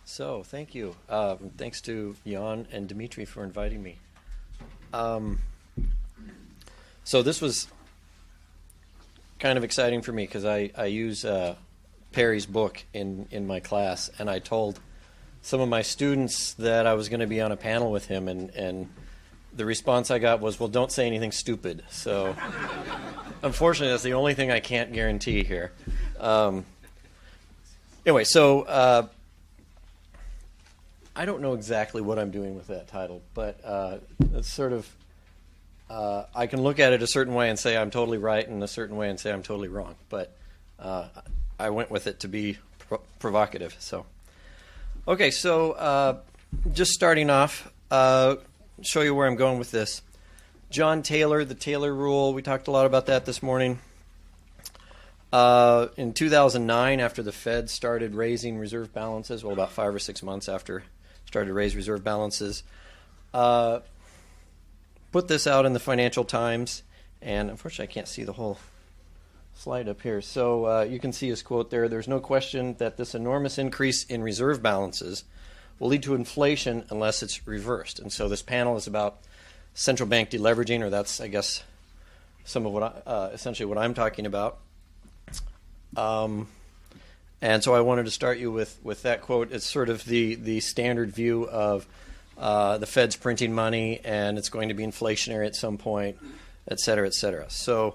So, thank you. Thanks to Jan and Dimitri for inviting me. So this was kind of exciting for me because I use Perry's book in my class, and I told some of my students that I was going to be on a panel with him, and the response I got was, well, don't say anything stupid. So unfortunately, that's the only thing I can't guarantee here. Anyway, so I don't know exactly what I'm doing with that title, but it's sort of, I can look at it a certain way and say I'm totally right, and a certain way and say I'm totally wrong. But I went with it to be provocative. So, okay, so just starting off, show you where I'm going with this. John Taylor, the Taylor rule, we talked a lot about that this morning. In 2009, after the Fed started raising reserve balances, well, about 5 or 6 months after started to raise reserve balances, put this out in the Financial Times, and unfortunately I can't see the whole slide up here. So you can see his quote there. There's no question that this enormous increase in reserve balances will lead to inflation unless it's reversed. And so this panel is about central bank deleveraging, or that's, I guess, some of what essentially what I'm talking about. And so I wanted to start you with that quote. It's sort of the standard view of the Fed's printing money, and it's going to be inflationary at some point, et cetera, et cetera. So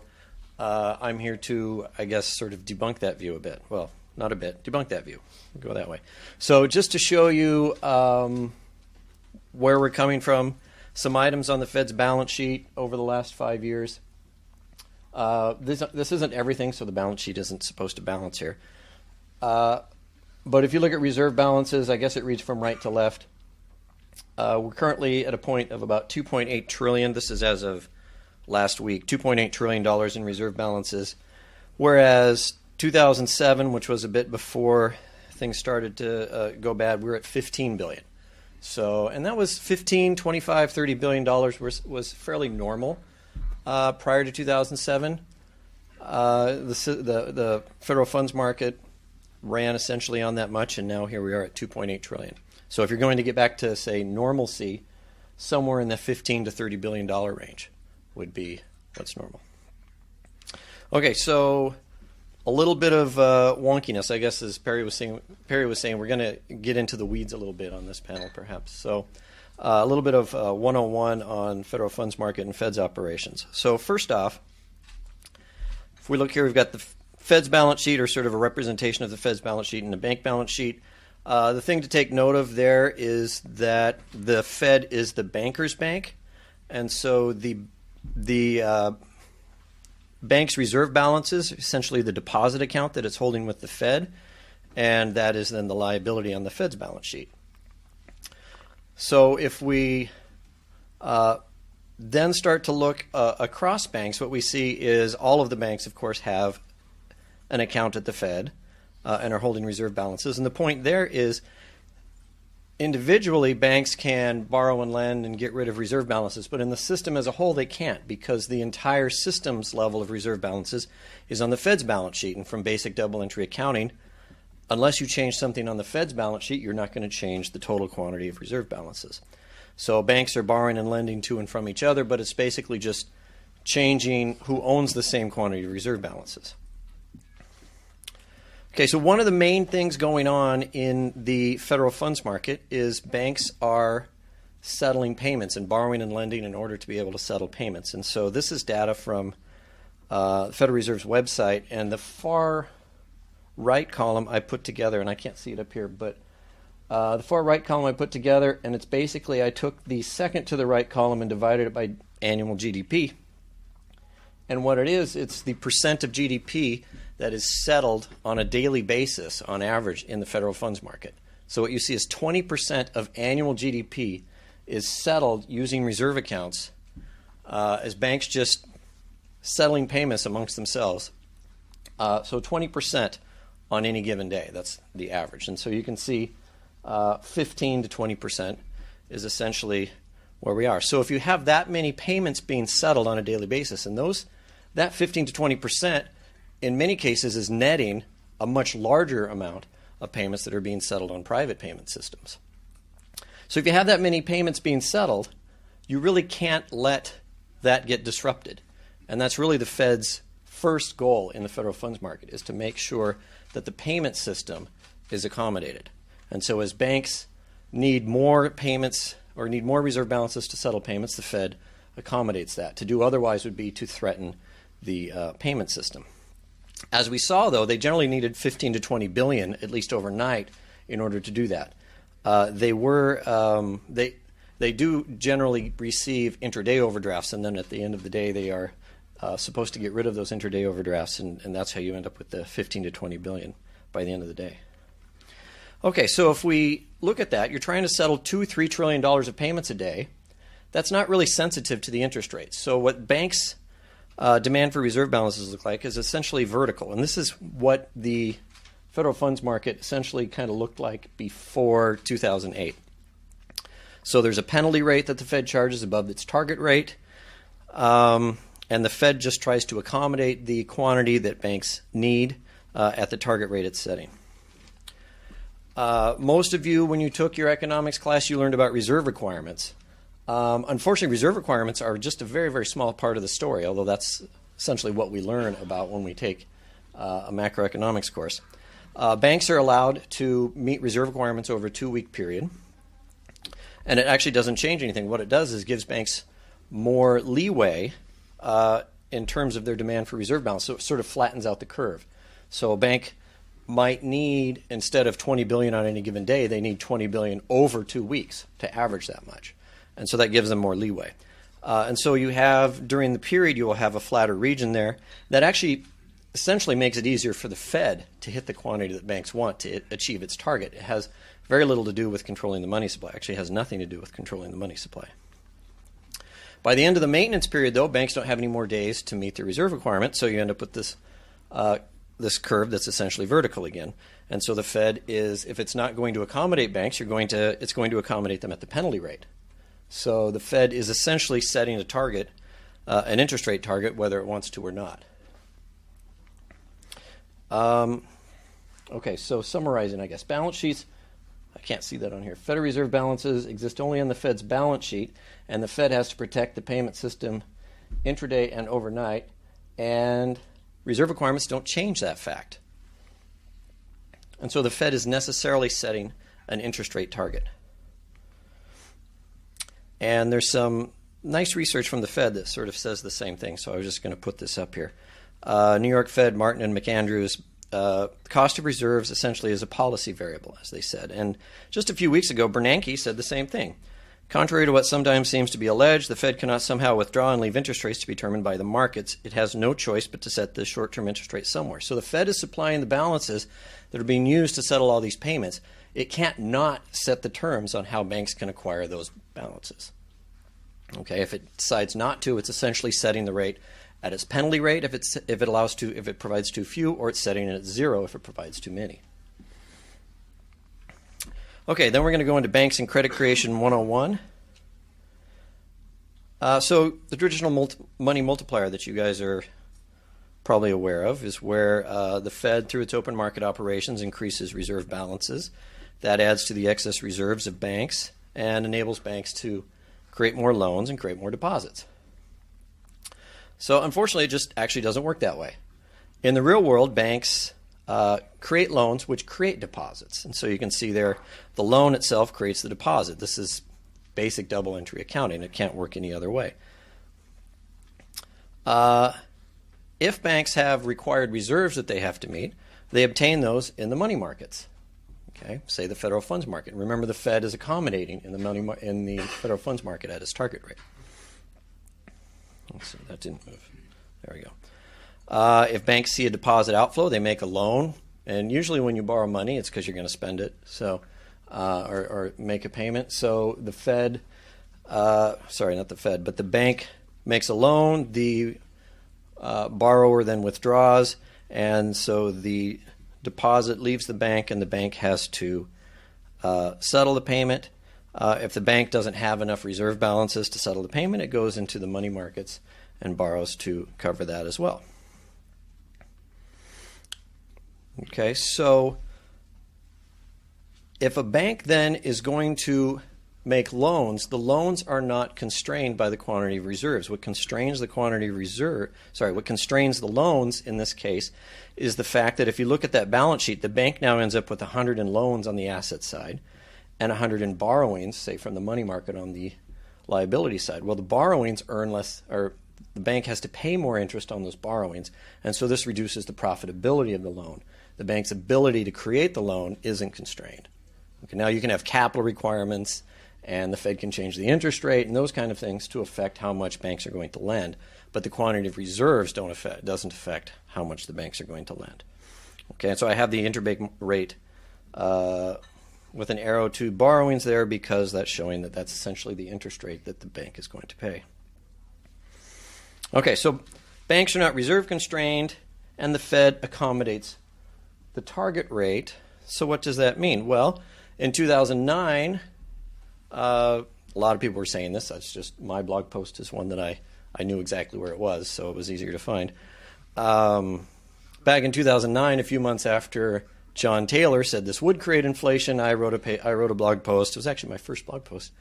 I'm here to, I guess, sort of debunk that view a bit. Well, not a bit, debunk that view. We'll go that way. So just to show you where we're coming from, some items on the Fed's balance sheet over the last 5 years. This isn't everything, so the balance sheet isn't supposed to balance here. But if you look at reserve balances, I guess it reads from right to left. We're currently at a point of about $2.8 trillion. This is as of last week, $2.8 trillion in reserve balances, whereas 2007, which was a bit before things started to go bad, we were at $15 billion. So, and that was $15, $25, $30 billion was fairly normal. Prior to 2007, the federal funds market ran essentially on that much, and now here we are at $2.8 trillion. So if you're going to get back to, say, normalcy, somewhere in the $15 to $30 billion range would be what's normal. Okay, so a little bit of wonkiness, I guess, as Perry was saying. We're going to get into the weeds a little bit on this panel, perhaps. So a little bit of 101 on federal funds market and Fed's operations. So first off, if we look here, we've got the Fed's balance sheet, or sort of a representation of the Fed's balance sheet, and the bank balance sheet. The thing to take note of there is that the Fed is the banker's bank, and so the bank's reserve balance is essentially the deposit account that it's holding with the Fed, and that is then the liability on the Fed's balance sheet. So if we then start to look across banks, what we see is all of the banks, of course, have an account at the Fed and are holding reserve balances. And the point there is individually banks can borrow and lend and get rid of reserve balances, but in the system as a whole they can't, because the entire system's level of reserve balances is on the Fed's balance sheet. And from basic double entry accounting, unless you change something on the Fed's balance sheet, you're not going to change the total quantity of reserve balances. So banks are borrowing and lending to and from each other, but it's basically just changing who owns the same quantity of reserve balances. Okay, so one of the main things going on in the federal funds market is banks are settling payments and borrowing and lending in order to be able to settle payments. And so this is data from the Federal Reserve's website, and the far right column I put together, and I can't see it up here, but the far right column I put together, and it's basically I took the second to the right column and divided it by annual GDP. And what it is, it's the percent of GDP that is settled on a daily basis on average in the federal funds market. So what you see is 20% of annual GDP is settled using reserve accounts as banks just settling payments amongst themselves. So 20% on any given day, that's the average. And so you can see 15 to 20% is essentially where we are. So if you have that many payments being settled on a daily basis, and that 15 to 20% in many cases is netting a much larger amount of payments that are being settled on private payment systems. So if you have that many payments being settled, you really can't let that get disrupted. And that's really the Fed's first goal in the federal funds market, is to make sure that the payment system is accommodated. And so as banks need more payments or need more reserve balances to settle payments, the Fed accommodates that. To do otherwise would be to threaten the payment system. As we saw, though, they generally needed 15 to 20 billion, at least overnight, in order to do that. They do generally receive intraday overdrafts, and then at the end of the day, they are supposed to get rid of those intraday overdrafts, and that's how you end up with the 15 to 20 billion by the end of the day. Okay, so if we look at that, you're trying to settle $2-3 trillion of payments a day. That's not really sensitive to the interest rates. So what banks' demand for reserve balances look like is essentially vertical, and this is what the federal funds market essentially kind of looked like before 2008. So there's a penalty rate that the Fed charges above its target rate, and the Fed just tries to accommodate the quantity that banks need at the target rate it's setting. Most of you, when you took your economics class, you learned about reserve requirements. Unfortunately, reserve requirements are just a very, very small part of the story, although that's essentially what we learn about when we take a macroeconomics course. Banks are allowed to meet reserve requirements over a 2-week period, and it actually doesn't change anything. What it does is gives banks more leeway in terms of their demand for reserve balance, so it sort of flattens out the curve. So a bank might need, instead of 20 billion on any given day, they need 20 billion over 2 weeks to average that much. And so that gives them more leeway. And so you have, during the period, you will have a flatter region there that actually essentially makes it easier for the Fed to hit the quantity that banks want to achieve its target. It has very little to do with controlling the money supply. Actually, it has nothing to do with controlling the money supply. By the end of the maintenance period, though, banks don't have any more days to meet their reserve requirement, so you end up with this this curve that's essentially vertical again. And so the Fed is, if it's not going to accommodate banks, it's going to accommodate them at the penalty rate. So the Fed is essentially setting a target, an interest rate target, whether it wants to or not. Okay, so summarizing, I guess, balance sheets. I can't see that on here. Federal Reserve balances exist only on the Fed's balance sheet, and the Fed has to protect the payment system intraday and overnight, and reserve requirements don't change that fact. And so the Fed is necessarily setting an interest rate target. And there's some nice research from the Fed that sort of says the same thing, so I was just going to put this up here. New York Fed, Martin and McAndrews, cost of reserves essentially is a policy variable, as they said. And just a few weeks ago, Bernanke said the same thing. Contrary to what sometimes seems to be alleged, the Fed cannot somehow withdraw and leave interest rates to be determined by the markets. It has no choice but to set the short-term interest rate somewhere. So the Fed is supplying the balances that are being used to settle all these payments. It can't not set the terms on how banks can acquire those balances. Okay, if it decides not to, it's essentially setting the rate at its penalty rate if it provides too few, or it's setting it at 0 if it provides too many. Okay, then we're going to go into Banks and Credit Creation 101. So the traditional money multiplier that you guys are probably aware of is where the Fed, through its open market operations, increases reserve balances. That adds to the excess reserves of banks and enables banks to create more loans and create more deposits. So unfortunately, it just actually doesn't work that way. In the real world, banks create loans which create deposits. And so you can see there, the loan itself creates the deposit. This is basic double entry accounting. It can't work any other way. If banks have required reserves that they have to meet, they obtain those in the money markets. Okay, say the federal funds market. Remember, the Fed is accommodating in the federal funds market at its target rate. Let's see, that didn't move. There we go. If banks see a deposit outflow, they make a loan, and usually when you borrow money, it's because you're going to spend it, so or make a payment. So the Fed, sorry, not the Fed, but the bank makes a loan. The borrower then withdraws, and so the deposit leaves the bank, and the bank has to settle the payment. If the bank doesn't have enough reserve balances to settle the payment, it goes into the money markets and borrows to cover that as well. Okay, so if a bank then is going to make loans, the loans are not constrained by the quantity of reserves. What constrains the what constrains the loans in this case is the fact that if you look at that balance sheet, the bank now ends up with 100 in loans on the asset side and 100 in borrowings, say from the money market on the liability side. Well, the borrowings earn less, or the bank has to pay more interest on those borrowings, and so this reduces the profitability of the loan. The bank's ability to create the loan isn't constrained. Okay, now you can have capital requirements, and the Fed can change the interest rate and those kind of things to affect how much banks are going to lend. But the quantity of reserves doesn't affect how much the banks are going to lend. Okay, and so I have the interbank rate with an arrow to borrowings there because that's showing that that's essentially the interest rate that the bank is going to pay. Okay, so banks are not reserve constrained, and the Fed accommodates the target rate. So what does that mean? Well, in 2009, a lot of people were saying this. That's just my blog post is one that I knew exactly where it was, so it was easier to find. Back in 2009, a few months after John Taylor said this would create inflation, I wrote a blog post. It was actually my first blog post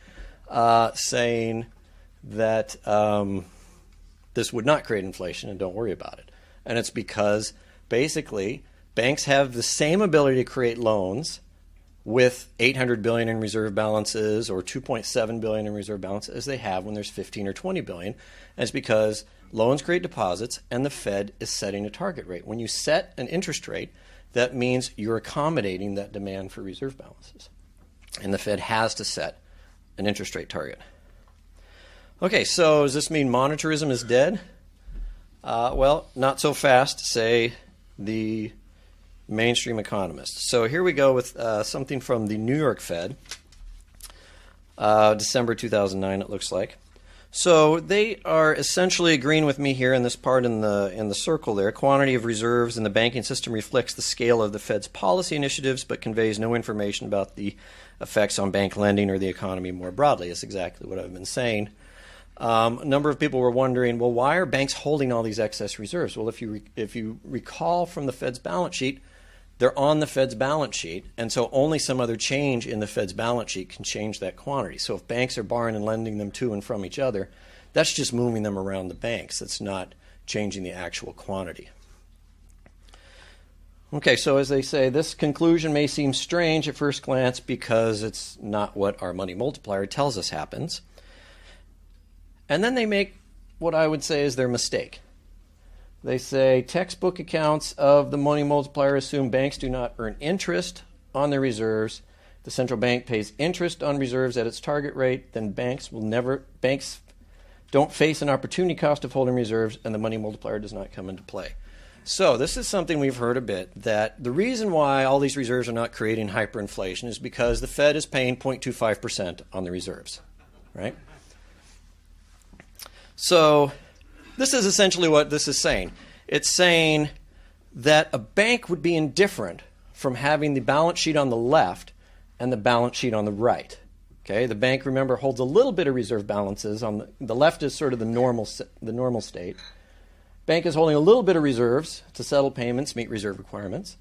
saying that this would not create inflation and don't worry about it. And it's because basically banks have the same ability to create loans with $800 billion in reserve balances or $2.7 billion in reserve balances as they have when there's 15 or 20 billion. And it's because loans create deposits and the Fed is setting a target rate. When you set an interest rate, that means you're accommodating that demand for reserve balances. And the Fed has to set an interest rate target. Okay, so does this mean monetarism is dead? Well, not so fast, say the mainstream economists. So here we go with something from the New York Fed, December 2009 it looks like. So they are essentially agreeing with me here in this part in the circle there. Quantity of reserves in the banking system reflects the scale of the Fed's policy initiatives but conveys no information about the effects on bank lending or the economy more broadly. That's exactly what I've been saying. A number of people were wondering, well, why are banks holding all these excess reserves? Well, if you recall from the Fed's balance sheet, they're on the Fed's balance sheet, and so only some other change in the Fed's balance sheet can change that quantity. So if banks are borrowing and lending them to and from each other, that's just moving them around the banks. That's not changing the actual quantity. Okay, so as they say, this conclusion may seem strange at first glance because it's not what our money multiplier tells us happens. And then they make what I would say is their mistake. They say textbook accounts of the money multiplier assume banks do not earn interest on their reserves. The central bank pays interest on reserves at its target rate. Then banks don't face an opportunity cost of holding reserves, and the money multiplier does not come into play. So this is something we've heard a bit, that the reason why all these reserves are not creating hyperinflation is because the Fed is paying 0.25% on the reserves, right? So this is essentially what this is saying. It's saying that a bank would be indifferent from having the balance sheet on the left and the balance sheet on the right. Okay, the bank, remember, holds a little bit of reserve balances. On the left is sort of the normal state. Bank is holding a little bit of reserves to settle payments, meet reserve requirements.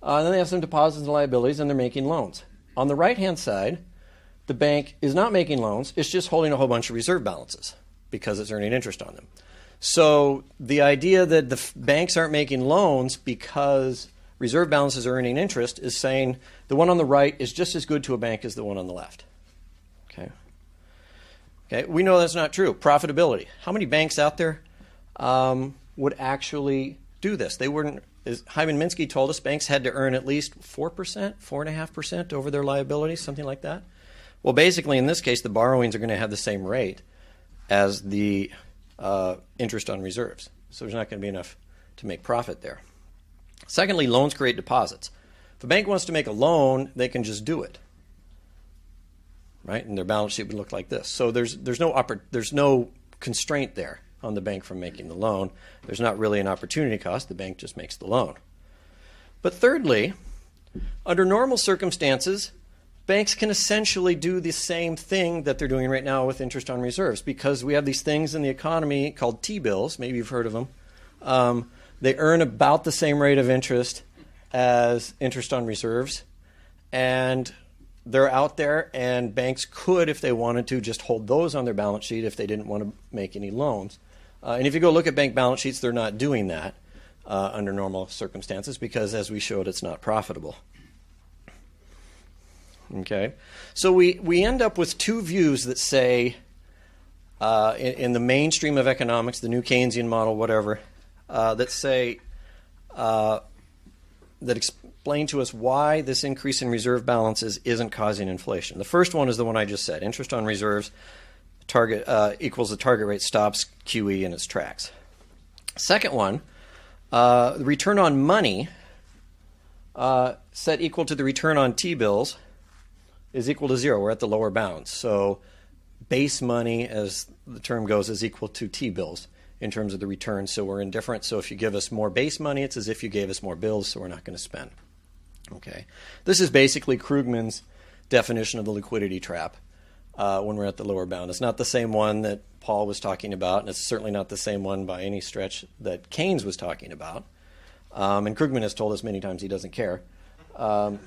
Then they have some deposits and liabilities, and they're making loans. On the right-hand side, the bank is not making loans. It's just holding a whole bunch of reserve balances because it's earning interest on them. So the idea that the banks aren't making loans because reserve balances are earning interest is saying the one on the right is just as good to a bank as the one on the left. Okay, we know that's not true. Profitability. How many banks out there would actually do this? They wouldn't. As Hyman Minsky told us, banks had to earn at least 4%, 4.5% over their liabilities, something like that. Well, basically, in this case, the borrowings are going to have the same rate as the interest on reserves. So there's not going to be enough to make profit there. Secondly, loans create deposits. If a bank wants to make a loan, they can just do it, right? And their balance sheet would look like this. So there's no constraint there on the bank from making the loan. There's not really an opportunity cost. The bank just makes the loan. But thirdly, under normal circumstances, banks can essentially do the same thing that they're doing right now with interest on reserves because we have these things in the economy called T-bills. Maybe you've heard of them. They earn about the same rate of interest as interest on reserves. And they're out there, and banks could, if they wanted to, just hold those on their balance sheet if they didn't want to make any loans. And if you go look at bank balance sheets, they're not doing that under normal circumstances because, as we showed, it's not profitable. Okay, so we end up with two views that say, in the mainstream of economics, the new Keynesian model, whatever, that say, that explain to us why this increase in reserve balances isn't causing inflation. The first one is the one I just said. Interest on reserves equals the target rate stops QE in its tracks. Second one, the return on money set equal to the return on T-bills is equal to 0. We're at the lower bounds. So base money, as the term goes, is equal to T-bills in terms of the return. So we're indifferent. So if you give us more base money, it's as if you gave us more bills, so we're not going to spend. Okay. This is basically Krugman's definition of the liquidity trap when we're at the lower bound. It's not the same one that Paul was talking about, and it's certainly not the same one by any stretch that Keynes was talking about. And Krugman has told us many times he doesn't care. At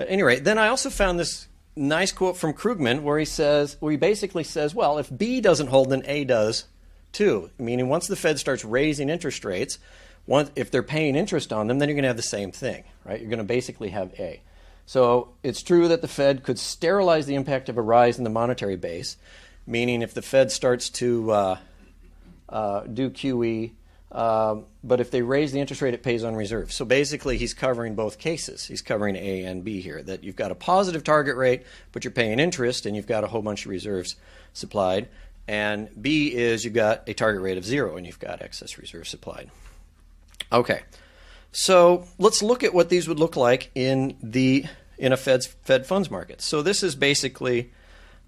any rate, then I also found this nice quote from Krugman where he basically says, well, if B doesn't hold, then A does too. Meaning once the Fed starts raising interest rates, if they're paying interest on them, then you're going to have the same thing, right? You're going to basically have A. So it's true that the Fed could sterilize the impact of a rise in the monetary base, meaning if the Fed starts to do QE, but if they raise the interest rate, it pays on reserve. So basically, he's covering both cases. He's covering A and B here, that you've got a positive target rate, but you're paying interest, and you've got a whole bunch of reserves supplied. And B is you've got a target rate of 0, and you've got excess reserve supplied. Okay, so let's look at what these would look like in a Fed funds market. So this is basically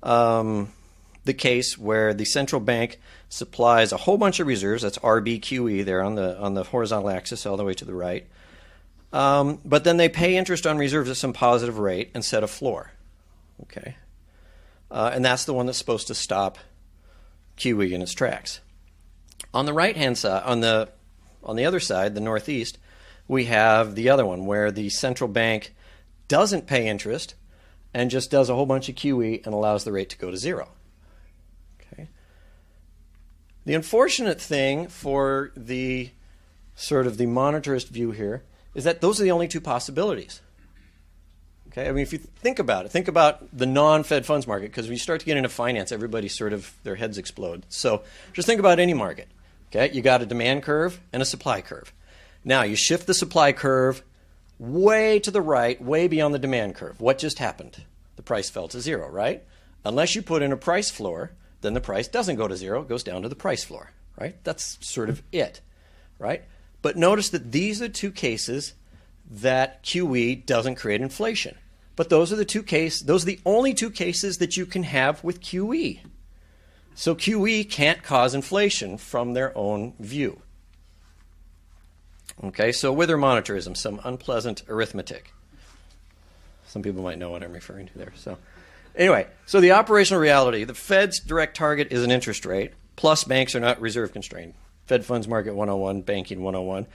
the case where the central bank supplies a whole bunch of reserves. That's RBQE there on the horizontal axis all the way to the right. But then they pay interest on reserves at some positive rate and set a floor. Okay, and that's the one that's supposed to stop QE in its tracks. On the right-hand side, on the other side, the northeast, we have the other one where the central bank doesn't pay interest and just does a whole bunch of QE and allows the rate to go to 0. Okay. The unfortunate thing for the sort of the monetarist view here is that those are the only two possibilities. Okay, I mean, if you think about it, think about the non-Fed funds market, because when you start to get into finance, everybody sort of, their heads explode. So just think about any market. Okay, you got a demand curve and a supply curve. Now you shift the supply curve way to the right, way beyond the demand curve. What just happened? The price fell to 0, right? Unless you put in a price floor, then the price doesn't go to 0, it goes down to the price floor, right? That's sort of it, right? But notice that these are two cases that QE doesn't create inflation. But those are the only two cases that you can have with QE. So QE can't cause inflation from their own view. Okay, so with or monetarism, some unpleasant arithmetic. Some people might know what I'm referring to there. So anyway, so the operational reality, the Fed's direct target is an interest rate, plus banks are not reserve constrained. Fed Funds Market 101, Banking 101,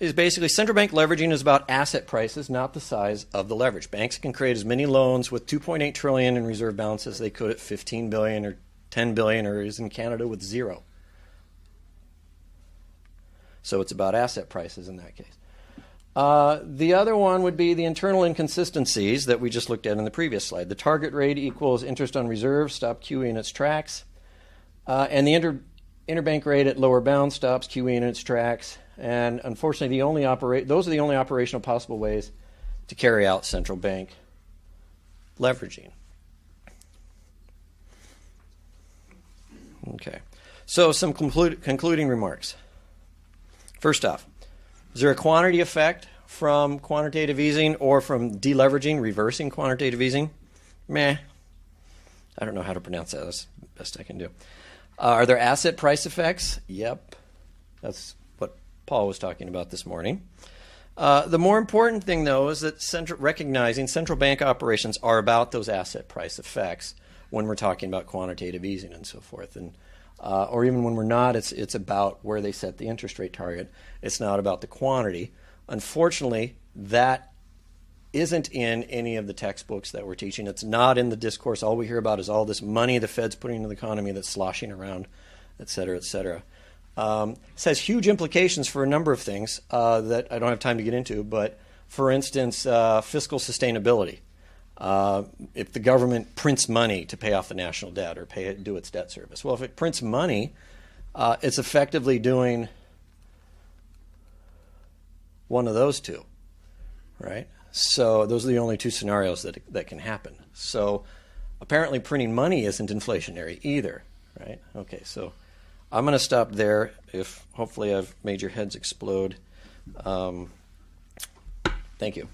is basically central bank leveraging is about asset prices, not the size of the leverage. Banks can create as many loans with $2.8 trillion in reserve balance as they could at $15 billion or $10 billion, or is in Canada with 0. So it's about asset prices in that case. The other one would be the internal inconsistencies that we just looked at in the previous slide. The target rate equals interest on reserve, stop QE in its tracks. And the interbank rate at lower bound stops QE in its tracks. And unfortunately, those are the only operational possible ways to carry out central bank leveraging. Okay, so some concluding remarks. First off, is there a quantity effect from quantitative easing or from deleveraging, reversing quantitative easing? Meh. I don't know how to pronounce that. That's the best I can do. Are there asset price effects? Yep. That's what Paul was talking about this morning. The more important thing, though, is that recognizing central bank operations are about those asset price effects when we're talking about quantitative easing and so forth. And or even when we're not, it's about where they set the interest rate target. It's not about the quantity. Unfortunately, that isn't in any of the textbooks that we're teaching. It's not in the discourse. All we hear about is all this money the Fed's putting into the economy that's sloshing around, et cetera, et cetera. This has huge implications for a number of things that I don't have time to get into, but for instance, fiscal sustainability. If the government prints money to pay off the national debt or do its debt service. Well, if it prints money, it's effectively doing one of those two, right? So those are the only two scenarios that can happen. So apparently printing money isn't inflationary either, right? Okay, so I'm going to stop there. If hopefully I've made your heads explode. Thank you.